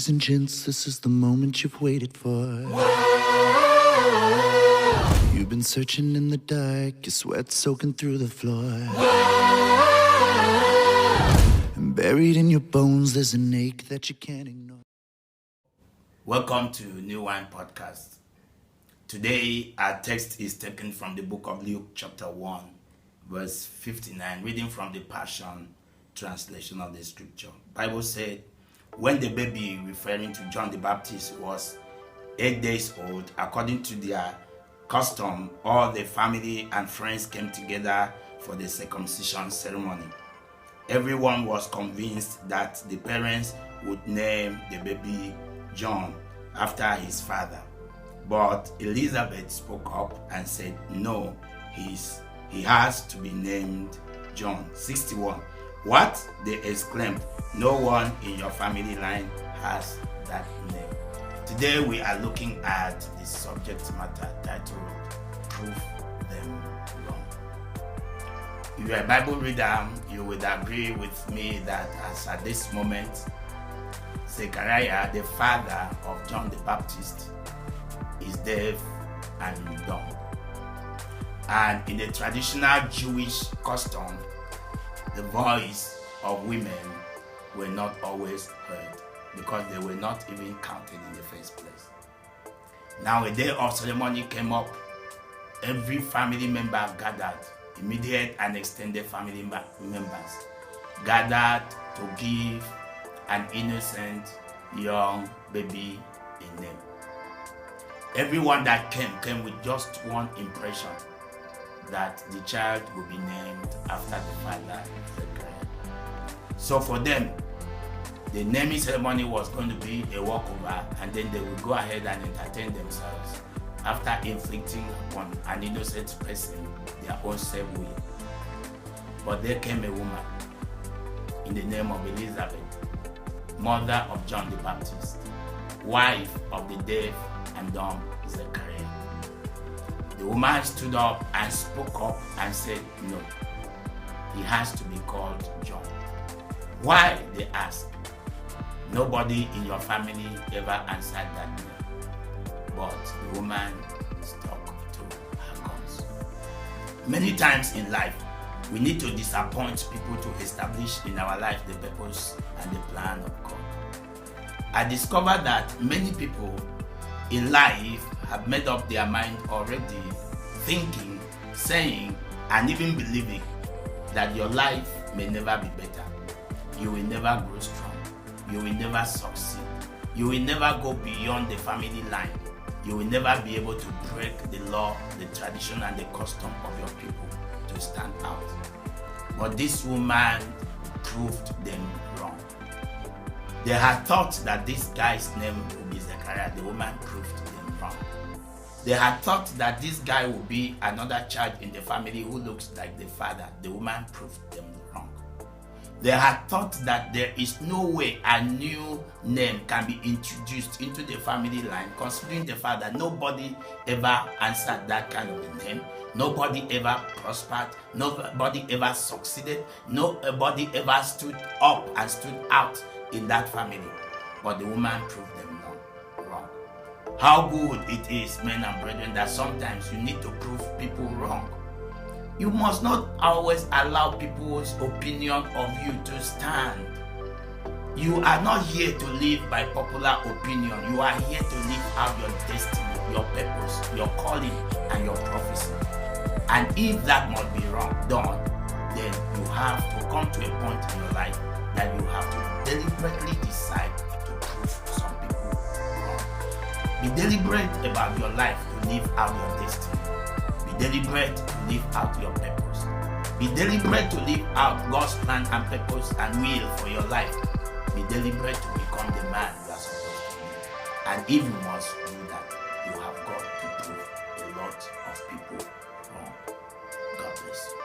Ladies and gents, this is the moment you've waited for. You've been searching in the dark, your sweat soaking through the floor. And buried in your bones, there's an ache that you can't ignore. Welcome to New Wine Podcast. Today, our text is taken from the book of Luke, chapter 1, verse 59, reading from the Passion translation of the scripture. Bible said, when the baby, referring to John the Baptist, was 8 days old, according to their custom, all the family and friends came together for the circumcision ceremony. Everyone was convinced that the parents would name the baby John after his father. But Elizabeth spoke up and said, no, he has to be named John. 61. What? They exclaimed. No one in your family line has that name. Today we are looking at the subject matter titled, Prove Them Wrong. If you're a Bible reader, you would agree with me that as at this moment, Zechariah, the father of John the Baptist, is deaf and dumb. And in the traditional Jewish custom, the voice of women were not always heard because they were not even counted in the first place. Now a day of ceremony came up. Every family member gathered, immediate and extended family members gathered to give an innocent young baby a name. Everyone that came with just one impression, that the child would be named after the father, Zechariah. So for them, the naming ceremony was going to be a walkover, and then they would go ahead and entertain themselves after inflicting upon an innocent person their own self-will. But there came a woman in the name of Elizabeth, mother of John the Baptist, wife of the deaf and dumb Zechariah. The woman stood up and spoke up and said, no, he has to be called John. Why? They asked. Nobody in your family ever answered that name. But the woman stuck to her guns. Many times in life, we need to disappoint people to establish in our life the purpose and the plan of God. I discovered that many people in life have made up their mind already, thinking, saying, and even believing that your life may never be better. You will never grow strong. You will never succeed. You will never go beyond the family line. You will never be able to break the law, the tradition, and the custom of your people to stand out. But this woman proved them wrong. They had thought that this guy's name would be Zechariah. The woman proved them wrong. They had thought that this guy would be another child in the family who looks like the father. The woman proved them wrong. They had thought that there is no way a new name can be introduced into the family line, considering the fact that nobody ever answered that kind of a name. Nobody ever prospered. Nobody ever succeeded. Nobody ever stood up and stood out in that family. But the woman proved them wrong. How good it is, men and brethren, that sometimes you need to prove people wrong. You must not always allow people's opinion of you to stand. You are not here to live by popular opinion. You are here to live out your destiny, your purpose, your calling, and your prophecy. And if that must be done, then you have to come to a point in your life that you have to deliberately decide to prove some people wrong. Be deliberate about your life to live out your destiny. Be deliberate to live out your purpose. Be deliberate to live out God's plan and purpose and will for your life. Be deliberate to become the man you are supposed to be. And if you must do that, you have got to prove a lot of people wrong. God bless you.